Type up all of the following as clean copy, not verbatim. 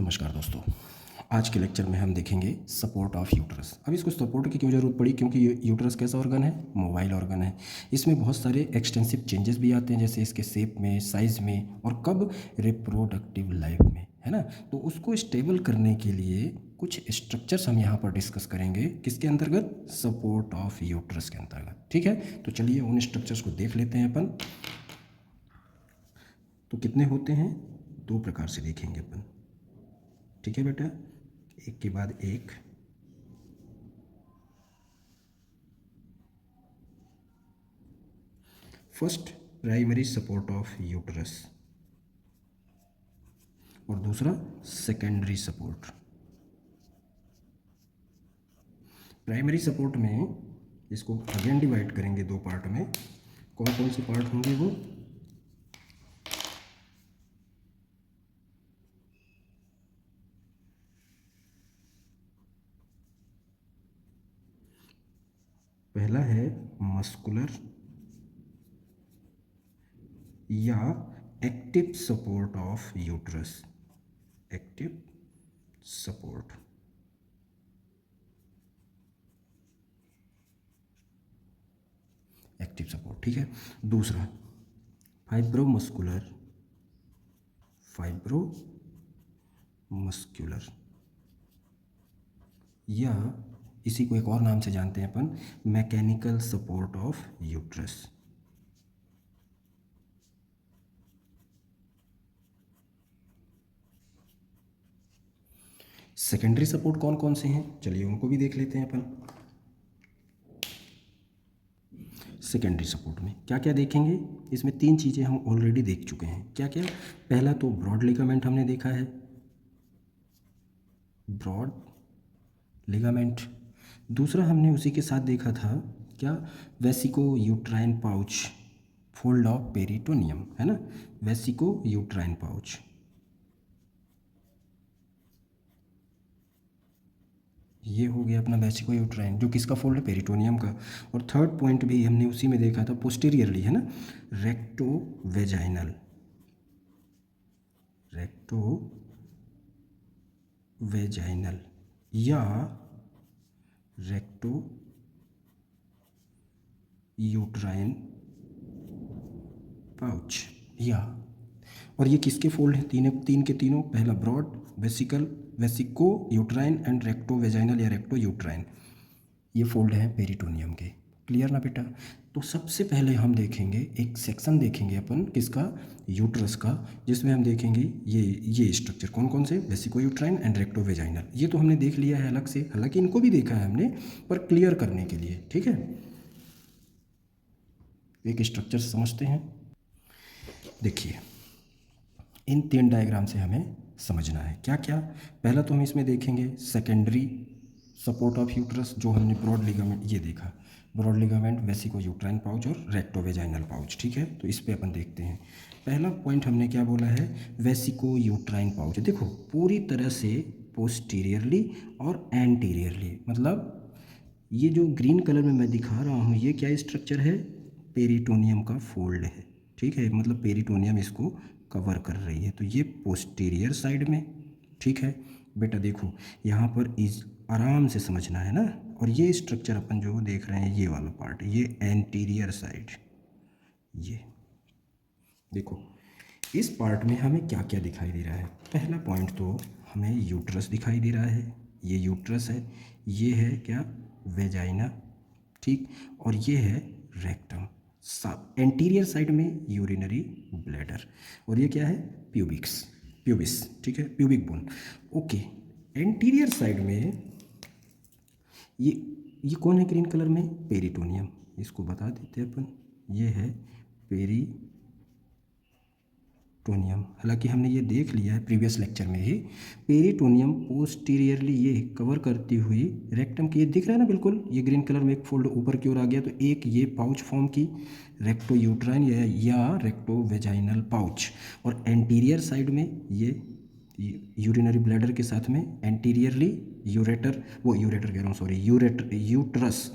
नमस्कार दोस्तों। आज के लेक्चर में हम देखेंगे सपोर्ट ऑफ यूट्रस। अब इसको सपोर्ट की क्यों ज़रूरत पड़ी? क्योंकि ये यूट्रस कैसा ऑर्गन है? मोबाइल ऑर्गन है। इसमें बहुत सारे एक्सटेंसिव चेंजेस भी आते हैं, जैसे इसके शेप में, साइज़ में, और कब रिप्रोडक्टिव लाइफ में, है ना। तो उसको स्टेबल करने के लिए कुछ स्ट्रक्चर्स हम यहाँ पर डिस्कस करेंगे। किसके अंतर्गत? सपोर्ट ऑफ यूट्रस के अंतर्गत। ठीक है, तो चलिए उन स्ट्रक्चर्स को देख लेते हैं अपन। तो कितने होते हैं? दो प्रकार से देखेंगे अपन। ठीक है बेटा, एक के बाद एक। First, primary support of uterus, और दूसरा सेकेंडरी सपोर्ट। प्राइमरी सपोर्ट में इसको अगेन डिवाइड करेंगे दो पार्ट में। कौन कौन से पार्ट होंगे वो? पहला है मस्कुलर या active support of uterus. Active support. Active support, ठीक है। दूसरा फाइब्रोमस्कुलर। फाइब्रोमस्कुलर या इसी को एक और नाम से जानते हैं अपन, mechanical support of uterus. Secondary support कौन कौन से हैं? चलिए उनको भी देख लेते हैं अपन। सेकेंडरी सपोर्ट में क्या क्या देखेंगे? इसमें तीन चीज़ें हम ऑलरेडी देख चुके हैं। क्या क्या? पहला तो ब्रॉड लिगामेंट हमने देखा है, ब्रॉड लिगामेंट। दूसरा हमने उसी के साथ देखा था क्या? Vesico uterine pouch, fold of peritoneum, है ना। Vesico uterine pouch. ये हो गया अपना वेसिको यूट्राइन, जो किसका फोल्ड है? पेरिटोनियम का। और थर्ड पॉइंट भी हमने उसी में देखा था पोस्टीरियरली, है ना, रेक्टो वेजाइनल। रेक्टो वेजाइनल या रेक्टो यूट्राइन पाउच या। और ये किसके फोल्ड हैं? तीन के तीनों। पहला broad, vesical, vesico uterine and recto vaginal या रेक्टो यूट्राइन, ये फोल्ड हैं पेरिटोनियम के। क्लियर ना बेटा? तो सबसे पहले हम देखेंगे एक सेक्शन देखेंगे अपन, किसका? यूट्रस का, जिसमें हम देखेंगे ये स्ट्रक्चर कौन कौन से, vesico uterine and recto vaginal. ये तो हमने देख लिया है अलग से, हालांकि इनको भी देखा है हमने, पर क्लियर करने के लिए। ठीक है, एक स्ट्रक्चर समझते हैं। देखिए, इन तीन डायग्राम से हमें समझना है क्या क्या। पहला तो हम इसमें देखेंगे सेकेंडरी सपोर्ट ऑफ यूट्रस, जो हमने ब्रॉड लिगामेंट ये देखा, broad ligament, vesico uterine pouch और रेक्टो वेजाइनल पाउच। ठीक है, तो इस पे अपन देखते हैं। पहला पॉइंट हमने क्या बोला है? Vesico uterine pouch. देखो, पूरी तरह से पोस्टीरियरली और एंटीरियरली, मतलब ये जो ग्रीन कलर में मैं दिखा रहा हूँ, ये क्या स्ट्रक्चर है? पेरिटोनियम का फोल्ड है। ठीक है, मतलब पेरिटोनियम इसको कवर कर रही है, तो ये पोस्टीरियर साइड में। ठीक है बेटा, देखो यहाँ पर इस आराम से समझना है ना। और ये स्ट्रक्चर अपन जो देख रहे हैं, ये वाला पार्ट, ये एंटीरियर साइड। ये देखो, इस पार्ट में हमें क्या क्या दिखाई दे रहा है? पहला पॉइंट तो हमें यूट्रस दिखाई दे रहा है। ये यूट्रस है, ये है क्या? वेजाइना। ठीक, और ये है रेक्टम। सब एंटीरियर साइड में यूरिनरी ब्लैडर, और ये क्या है? प्यूबिक्स, प्यूबिस। ठीक है, pubic bone. Okay, anterior side में ये ये कौन है ग्रीन कलर में? पेरिटोनियम। इसको बता देते हैं अपन, ये है पेरिटोनियम। हालांकि हमने ये देख लिया है प्रीवियस लेक्चर में ही। पेरिटोनियम पोस्टीरियरली ये कवर करती हुई रेक्टम की, ये दिख रहा है ना बिल्कुल, ये ग्रीन कलर में एक फोल्ड ऊपर की ओर आ गया, तो एक ये पाउच फॉर्म की, रेक्टो यूट्राइन या रेक्टो वेजाइनल पाउच। और एंटीरियर साइड में ये यूरिनरी ब्लैडर के साथ में एंटीरियरली यूरेटर, वो यूरेटर कह रहा हूँ, सॉरी, यूरेटर, यूट्रस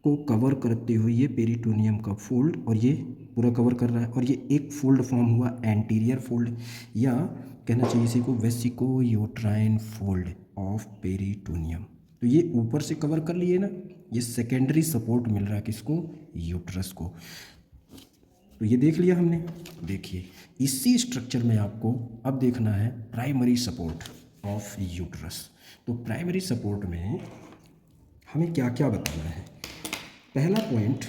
को कवर करते हुए ये पेरिटोनियम का फोल्ड, और ये पूरा कवर कर रहा है, और ये एक फोल्ड फॉर्म हुआ एंटीरियर फोल्ड, या कहना चाहिए इसी को vesico uterine fold of peritoneum. तो ये ऊपर से कवर कर लिए ना, ये सेकेंडरी सपोर्ट मिल रहा है किसको, यूट्रस को। तो ये देख लिया हमने। देखिए इसी स्ट्रक्चर में आपको अब देखना है प्राइमरी सपोर्ट ऑफ यूट्रस। तो प्राइमरी सपोर्ट में हमें क्या क्या बताना है। पहला पॉइंट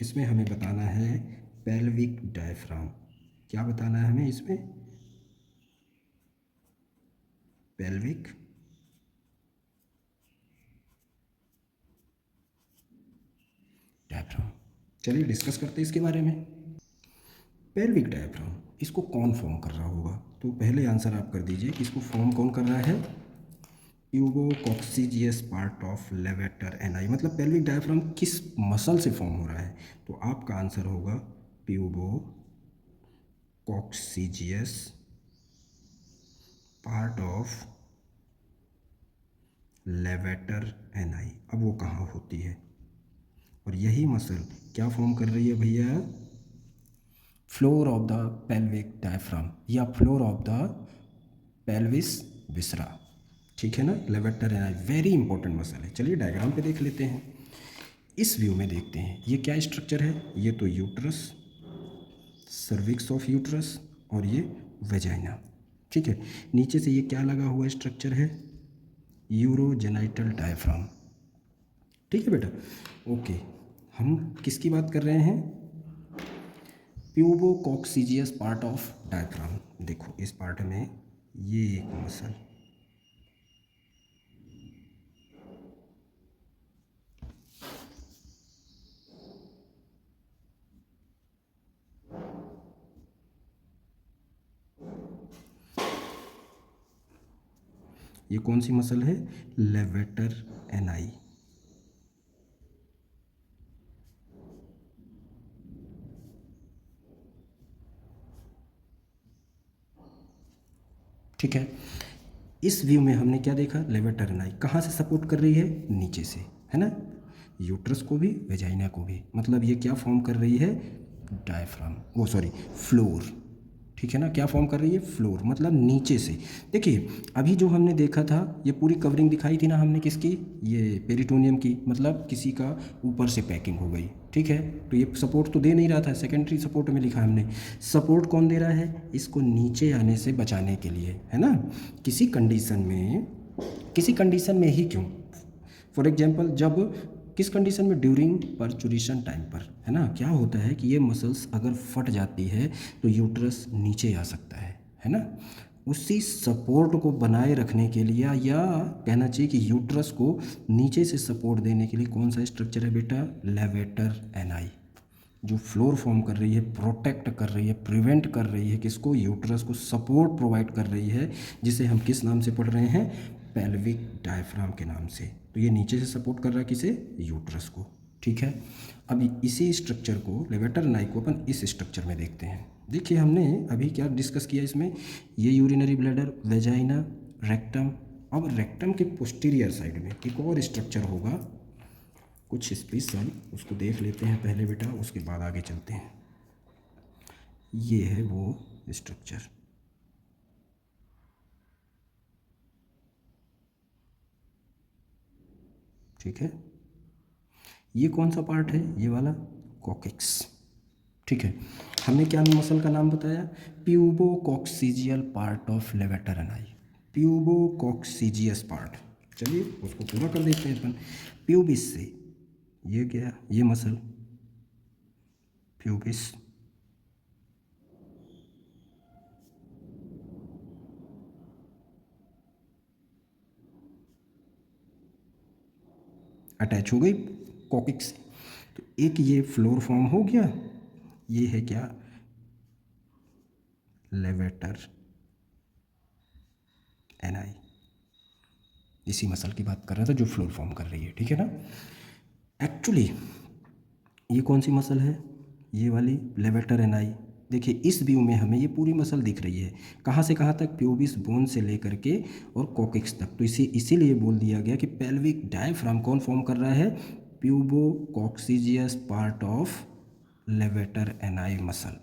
इसमें हमें बताना है पेल्विक डायफ्राम। क्या बताना है हमें इसमें, पेल्विक डायफ्राम। चलिए डिस्कस करते हैं इसके बारे में। पेल्विक डायफ्राम इसको कौन फॉर्म कर रहा होगा, तो पहले आंसर आप कर दीजिए कि इसको फॉर्म कौन कर रहा है, प्यूबोकॉक्सीजियस पार्ट ऑफ लेवेटर एनाई। मतलब पेल्विक डायफ्राम किस मसल से फॉर्म हो रहा है, तो आपका आंसर होगा प्यूबोकॉक्सीजियस पार्ट ऑफ लेवेटर एनाई। अब वो कहाँ होती है, और यही मसल क्या फॉर्म कर रही है भैया, floor of the pelvic diaphragm या फ्लोर ऑफ द पेल्विस विसरा। ठीक है ना, लेवेटर एनाई वेरी इंपॉर्टेंट मसल है। चलिए डायग्राम पे देख लेते हैं। इस व्यू में देखते हैं ये क्या स्ट्रक्चर है, ये तो यूट्रस, सर्विक्स ऑफ यूट्रस, और ये वेजाइना। ठीक है, नीचे से ये क्या लगा हुआ स्ट्रक्चर है, यूरोजेनाइटल डायफ्राम। ठीक है बेटा, ओके। हम किसकी बात कर रहे हैं, प्यूबोकॉक्सीजियस पार्ट ऑफ डायफ्राम। देखो इस पार्ट में ये एक मसल, ये कौन सी मसल है, लेवेटर एनाई। ठीक है, इस व्यू में हमने क्या देखा, लेवेटर एनाई कहाँ से सपोर्ट कर रही है, नीचे से, है ना, यूट्रस को भी वेजाइना को भी। मतलब ये क्या फॉर्म कर रही है, डायफ्राम, वो सॉरी फ्लोर। ठीक है ना, क्या फॉर्म कर रही है, फ्लोर, मतलब नीचे से। देखिए अभी जो हमने देखा था ये पूरी कवरिंग दिखाई थी ना हमने किसकी, ये पेरिटोनियम की, मतलब किसी का ऊपर से पैकिंग हो गई। ठीक है, तो ये सपोर्ट तो दे नहीं रहा था, सेकेंडरी सपोर्ट में लिखा हमने। सपोर्ट कौन दे रहा है, इसको नीचे आने से बचाने के लिए, है ना। किसी कंडीशन में ही क्यों, फॉर एग्जाम्पल जब किस कंडीशन में, ड्यूरिंग परचुरेशन टाइम पर, है ना। क्या होता है कि ये मसल्स अगर फट जाती है तो यूट्रस नीचे आ सकता है ना। उसी सपोर्ट को बनाए रखने के लिए, या कहना चाहिए कि यूट्रस को नीचे से सपोर्ट देने के लिए कौन सा स्ट्रक्चर है बेटा, लेवेटर एनाई, जो फ्लोर फॉर्म कर रही है, प्रोटेक्ट कर रही है, प्रिवेंट कर रही है किसको, यूट्रस को सपोर्ट प्रोवाइड कर रही है, जिसे हम किस नाम से पढ़ रहे हैं, पेल्विक डायफ्राम के नाम से। तो ये नीचे से सपोर्ट कर रहा है किसे, यूट्रस को। ठीक है, अभी इसी स्ट्रक्चर को, लेवेटर एनाई को अपन इस स्ट्रक्चर में देखते हैं। देखिए हमने अभी क्या डिस्कस किया इसमें, ये यूरिनरी ब्लैडर, वेजाइना, रेक्टम। अब रेक्टम के पोस्टीरियर साइड में एक और स्ट्रक्चर होगा कुछ स्पेशल, उसको देख लेते हैं पहले बेटा, उसके बाद आगे चलते हैं। ये है वो स्ट्रक्चर। ठीक है, ये कौन सा पार्ट है, ये वाला कॉकेक्स। ठीक है, हमने क्या मसल का नाम बताया, pubococcygeal part of levator ani, pubococcygeus part. चलिए उसको पूरा कर देते हैं अपन। प्यूबिस से ये क्या, ये मसल प्यूबिस, अटैच हो गई कॉकिक्स से। तो एक ये फ्लोर फॉर्म हो गया, ये है क्या, लेवेटर एनाई। इसी मसल की बात कर रहा था जो फ्लोर फॉर्म कर रही है। ठीक है ना, एक्चुअली ये कौन सी मसल है, ये वाली लेवेटर एनाई। देखिए इस व्यू में हमें ये पूरी मसल दिख रही है, कहाँ से कहाँ तक, प्यूबिस बोन से लेकर के और कॉकिक्स तक। तो इसीलिए बोल दिया गया कि पेल्विक डायफ्राम कौन फॉर्म कर रहा है, pubococcygeus part of levator ani muscle.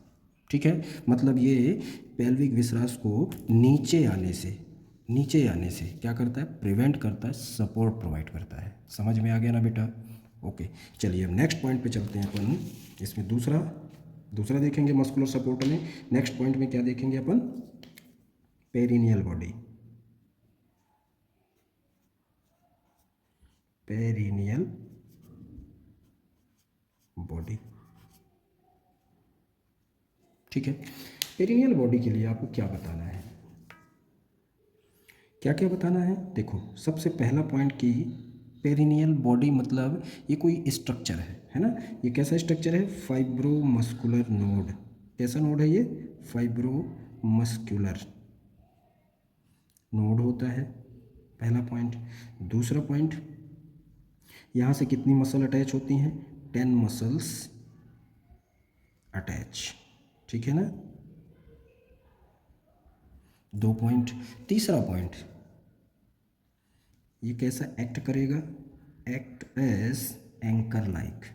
ठीक है, मतलब ये पेल्विक विसरास को नीचे आने से क्या करता है, प्रिवेंट करता है, सपोर्ट प्रोवाइड करता है। समझ में आ गया ना बेटा? ओके, चलिए अब नेक्स्ट पॉइंट पे चलते हैं अपन। इसमें दूसरा देखेंगे मस्कुलर सपोर्ट में। नेक्स्ट पॉइंट में क्या देखेंगे अपन, पेरिनियल बॉडी। पेरिनियल बॉडी, ठीक है। पेरिनियल बॉडी के लिए आपको क्या बताना है, क्या क्या बताना है? देखो, सबसे पहला पॉइंट कि पेरिनियल बॉडी मतलब ये कोई स्ट्रक्चर है ना। ये कैसा स्ट्रक्चर है? Fibromuscular node. कैसा नोड है ये? फाइब्रोमस्कुलर नोड होता है, पहला पॉइंट। दूसरा पॉइंट, यहाँ से कितनी मसल अटैच होती हैं? 10 मसल्स अटैच, ठीक है ना। 2 पॉइंट। तीसरा पॉइंट, ये कैसा एक्ट करेगा? Act as anchor like,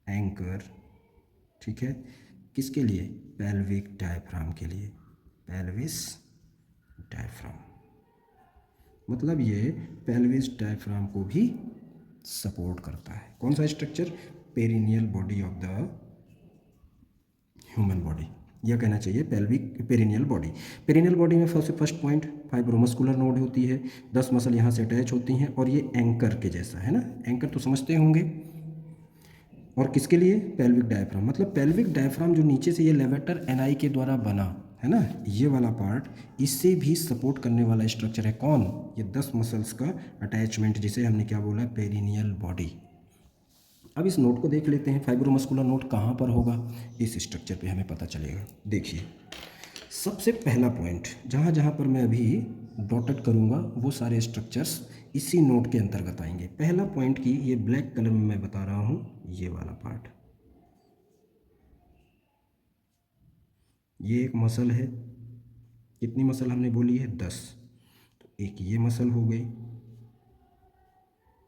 anchor, ठीक है। किसके लिए? पेल्विक डायफ्राम के लिए, पेल्विस डायफ्राम। मतलब ये पेल्विस डायफ्राम को भी सपोर्ट करता है। कौन सा structure? Perineal body of the human body, यह कहना चाहिए pelvic perineal body. Perineal body में फर्स्ट पॉइंट, फाइब्रोमस्कुलर नोड होती है, 10 मसल यहाँ से अटैच होती हैं और ये एंकर के जैसा है ना। एंकर तो समझते होंगे। और किसके लिए? Pelvic diaphragm. मतलब पेल्विक डायफ्राम जो नीचे से ये लेवेटर एनाई के द्वारा बना है ना, ये वाला पार्ट, इससे भी सपोर्ट करने वाला स्ट्रक्चर है। कौन? ये 10 मसल्स का अटैचमेंट, जिसे हमने क्या बोला? Perineal body. अब इस नोट को देख लेते हैं, फाइब्रोमस्कुलर नोट कहाँ पर होगा, इस स्ट्रक्चर पे हमें पता चलेगा। देखिए, सबसे पहला पॉइंट, जहाँ जहाँ पर मैं अभी डॉटेड करूँगा वो सारे स्ट्रक्चर्स इसी नोट के अंतर्गत आएंगे। पहला पॉइंट की ये ब्लैक कलर में मैं बता रहा हूँ, ये वाला पार्ट, ये एक मसल है। कितनी मसल हमने बोली है? 10। तो एक ये मसल हो गई,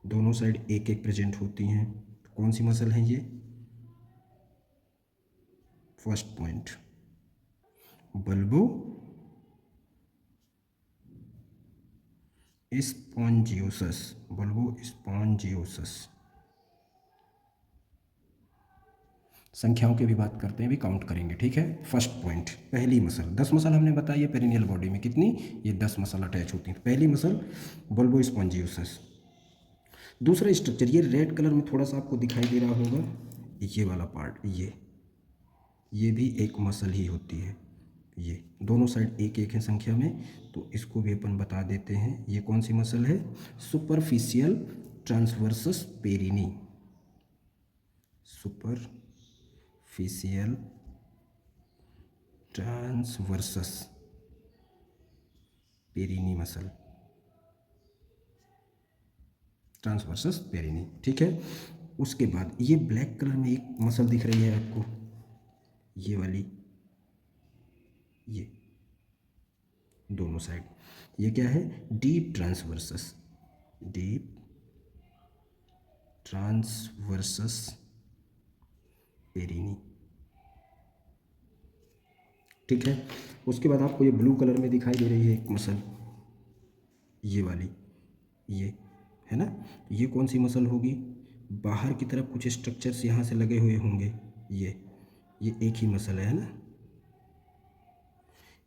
दोनों साइड एक एक प्रेजेंट होती हैं। तो कौन सी मसल है ये? First point, bulbospongiosus, bulbospongiosus. संख्याओं की भी बात करते हैं, भी काउंट करेंगे, ठीक है। फर्स्ट पॉइंट, पहली मसल, 10 मसल हमने बताई है पेरिनियल बॉडी में। कितनी? ये 10 मसल अटैच होती हैं। पहली मसल बल्बो स्पॉन्जियोसस। दूसरा स्ट्रक्चर, ये रेड कलर में थोड़ा सा आपको दिखाई दे रहा होगा, ये वाला पार्ट, ये भी एक मसल ही होती है। ये दोनों साइड एक एक है संख्या में, तो इसको भी अपन बता देते हैं। ये कौन सी मसल है? Superficial transversus Perini, superficial transversus Perini muscle, transversus Perini, ठीक है। उसके बाद ये ब्लैक कलर में एक मसल दिख रही है आपको, ये वाली, ये दोनों साइड, ये क्या है? Deep transversus, deep transversus Perini, ठीक है। उसके बाद आपको ये ब्लू कलर में दिखाई दे रही है एक मसल, ये वाली, ये है ना। ये कौन सी मसल होगी? बाहर की तरफ कुछ स्ट्रक्चर्स यहाँ से लगे हुए होंगे, ये एक ही मसल है ना।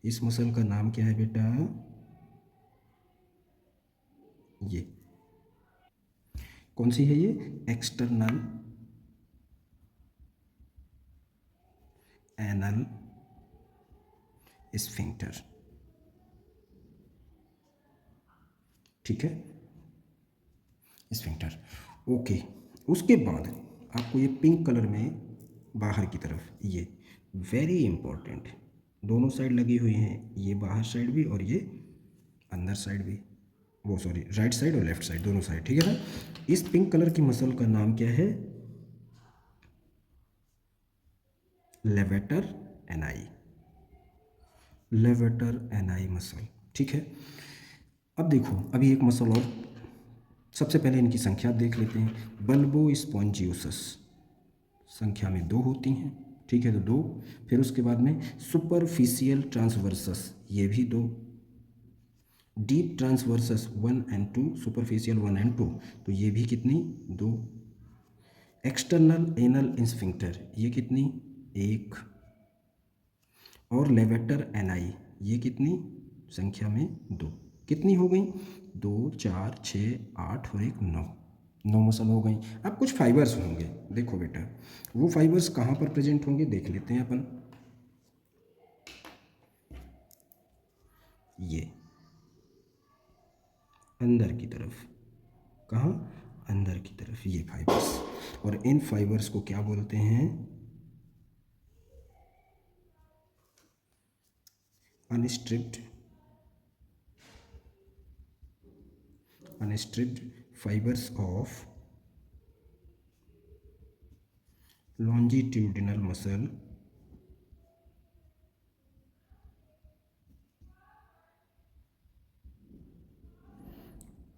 इस मसल का नाम क्या है बेटा? ये कौन सी है? ये एक्सटर्नल एनल स्फिंक्टर, ठीक है, स्फिंक्टर। ओके, उसके बाद आपको ये पिंक कलर में बाहर की तरफ, ये वेरी इंपॉर्टेंट, दोनों साइड लगी हुई हैं, ये बाहर साइड भी और ये अंदर साइड भी, वो सॉरी, राइट साइड और लेफ्ट साइड, दोनों साइड, ठीक है ना। इस पिंक कलर की मसल का नाम क्या है? लेवेटर एनाई, लेवेटर एनाई मसल, ठीक है। अब देखो, अभी एक मसल और सबसे पहले इनकी संख्या देख लेते हैं। बल्बो स्पॉन्जियोसस संख्या में 2 होती हैं, ठीक है, तो 2। फिर उसके बाद में सुपरफिशियल ट्रांसवर्सस, ये भी 2। Deep transversus 1 and 2, superficial 1 and 2, तो ये भी कितनी, 2। एक्सटर्नल एनल इंस्फिंक्टर, ये कितनी, 1। और लेवेटर एनआई, ये कितनी, संख्या में 2। कितनी हो गई, 2, 4, 6, 8 और 1, 9। 9 मसल हो गई। अब कुछ फाइबर्स होंगे, देखो बेटा, वो फाइबर्स कहाँ पर प्रेजेंट होंगे देख लेते हैं अपन। ये अंदर की तरफ, कहाँ, अंदर की तरफ, ये फाइबर्स। और इन फाइबर्स को क्या बोलते हैं, unstriped fibres of longitudinal muscle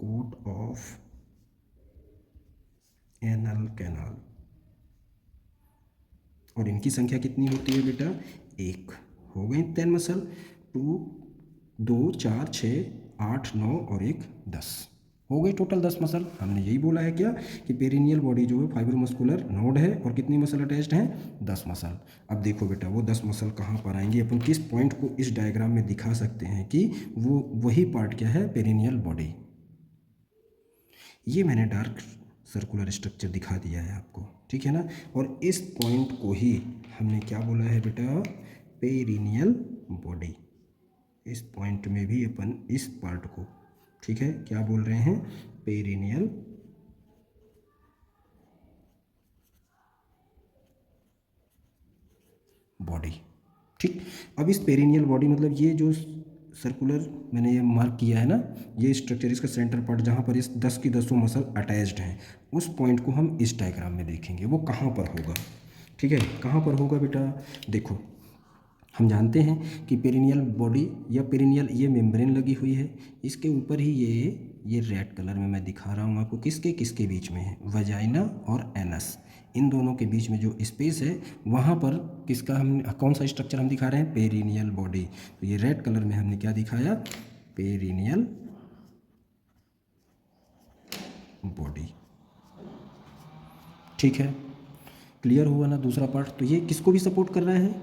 coat of anal canal। और इनकी संख्या कितनी होती है बेटा, 1। हो गई 10 मसल, 2, 2, 4, 6, 8, 9 और 1, 10 हो गई टोटल 10 मसल। हमने यही बोला है क्या कि पेरिनियल बॉडी जो है फाइबर मस्कुलर नोड है और कितनी मसल अटैच्ड हैं, 10 मसल। अब देखो बेटा वो 10 मसल कहाँ पर आएंगी, अपन किस पॉइंट को इस डायग्राम में दिखा सकते हैं कि वो वही पार्ट क्या है, पेरिनियल बॉडी। ये मैंने डार्क सर्कुलर स्ट्रक्चर दिखा दिया है आपको, ठीक है ना। और इस पॉइंट को ही हमने क्या बोला है बेटा, पेरिनियल बॉडी। इस पॉइंट में भी अपन इस पार्ट को, ठीक है, क्या बोल रहे हैं, पेरिनियल बॉडी। ठीक, अब इस पेरिनियल बॉडी मतलब ये जो सर्कुलर मैंने ये मार्क किया है ना, ये स्ट्रक्चर, इसका सेंटर पार्ट जहाँ पर इस 10 की 10 मसल अटैच्ड हैं, उस पॉइंट को हम इस डायग्राम में देखेंगे। वो कहाँ पर होगा, ठीक है, कहाँ पर होगा बेटा, देखो हम जानते हैं कि पेरिनियल बॉडी या पेरिनियल ये मेम्ब्रेन लगी हुई है, इसके ऊपर ही ये रेड कलर में मैं दिखा रहा हूँ आपको, किसके बीच में है, वजाइना और एनस, इन दोनों के बीच में जो स्पेस है वहाँ पर किसका हम कौन सा स्ट्रक्चर हम दिखा रहे हैं, पेरिनियल बॉडी। तो ये रेड कलर में हमने क्या दिखाया, पेरिनियल बॉडी, ठीक है, क्लियर हुआ ना दूसरा पार्ट। तो ये किसको भी सपोर्ट कर रहा है,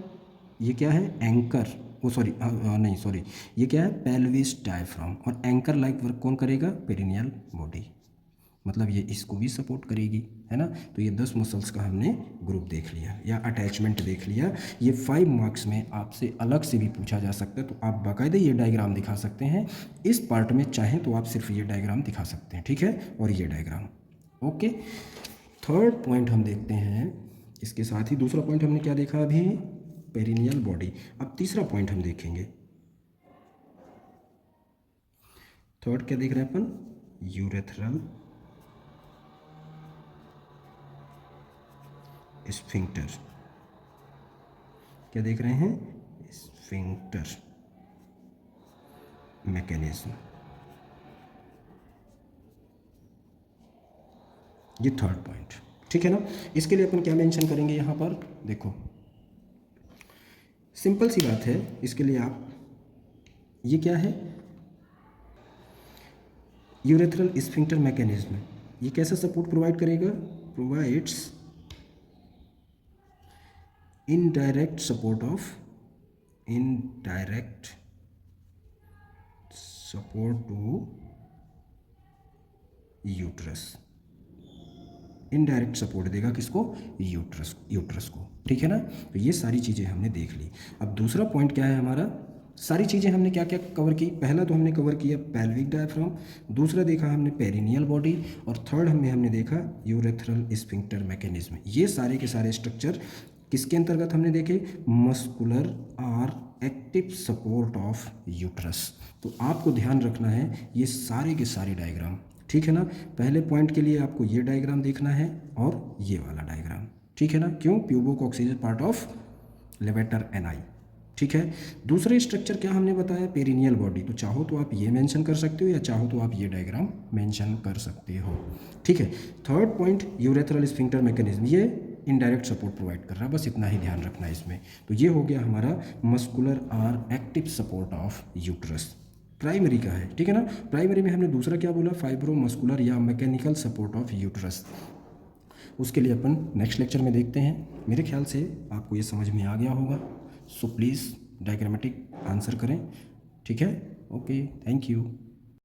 ये क्या है, एंकर, वो सॉरी नहीं सॉरी, ये क्या है, पेल्विस डायफ्राम। और एंकर लाइक वर्क कौन करेगा, पेरिनियल बॉडी, मतलब ये इसको भी सपोर्ट करेगी, है ना। तो ये 10 मसल्स का हमने ग्रुप देख लिया या अटैचमेंट देख लिया। ये 5 मार्क्स में आपसे अलग से भी पूछा जा सकता है, तो आप बाकायदे ये डायग्राम दिखा सकते हैं। इस पार्ट में चाहें तो आप सिर्फ ये डायग्राम दिखा सकते हैं, ठीक है, और ये डायग्राम, ओके। थर्ड पॉइंट हम देखते हैं, इसके साथ ही दूसरा पॉइंट हमने क्या देखा अभी, पेरिनियल बॉडी। अब तीसरा पॉइंट हम देखेंगे, थर्ड क्या देख रहे हैं अपन, यूरेथ्रल स्फिंक्टर। क्या देख रहे हैं, स्फिंक्टर मैकेनिज्म, ये थर्ड पॉइंट, ठीक है ना। इसके लिए अपन क्या मेंशन करेंगे यहाँ पर, देखो सिंपल सी बात है, इसके लिए आप, ये क्या है, यूरेथ्रल स्फिंक्टर मैकेनिज्म, ये कैसा सपोर्ट प्रोवाइड करेगा, provides indirect support to uterus, indirect support देगा किसको, यूट्रस को, ठीक है ना। तो ये सारी चीज़ें हमने देख ली। अब दूसरा पॉइंट क्या है हमारा, सारी चीज़ें हमने क्या क्या कवर की, पहला तो हमने कवर किया पेल्विक डायफ्राम, दूसरा देखा हमने पेरिनियल बॉडी, और थर्ड हमने देखा यूरेथ्रल स्फिंक्टर मैकेनिज्म। ये सारे के सारे स्ट्रक्चर किसके अंतर्गत हमने देखे, मस्कुलर और एक्टिव सपोर्ट ऑफ यूट्रस। तो आपको ध्यान रखना है ये सारे के सारे डायग्राम, ठीक है ना। पहले पॉइंट के लिए आपको ये डायग्राम देखना है और ये वाला डायग्राम, ठीक है ना। क्यों, प्यूबोकॉक्सिस पार्ट ऑफ लेवेटर एनआई, ठीक है। दूसरे स्ट्रक्चर क्या हमने बताया, पेरिनियल बॉडी, तो चाहो तो आप ये मेंशन कर सकते हो या चाहो तो आप ये डायग्राम मेंशन कर सकते हो, ठीक है। Third point, urethral sphincter mechanism, ये इनडायरेक्ट सपोर्ट प्रोवाइड कर रहा है, बस इतना ही ध्यान रखना है इसमें। तो ये हो गया हमारा muscular or active support of uterus, primary का है, ठीक है ना। प्राइमरी में हमने दूसरा क्या बोला, फाइब्रो मस्कुलर या मैकेनिकल सपोर्ट ऑफ यूट्रस, उसके लिए अपन नेक्स्ट लेक्चर में देखते हैं। मेरे ख्याल से आपको ये समझ में आ गया होगा, सो प्लीज़ डायग्रामेटिक आंसर करें, ठीक है। Okay, thank you.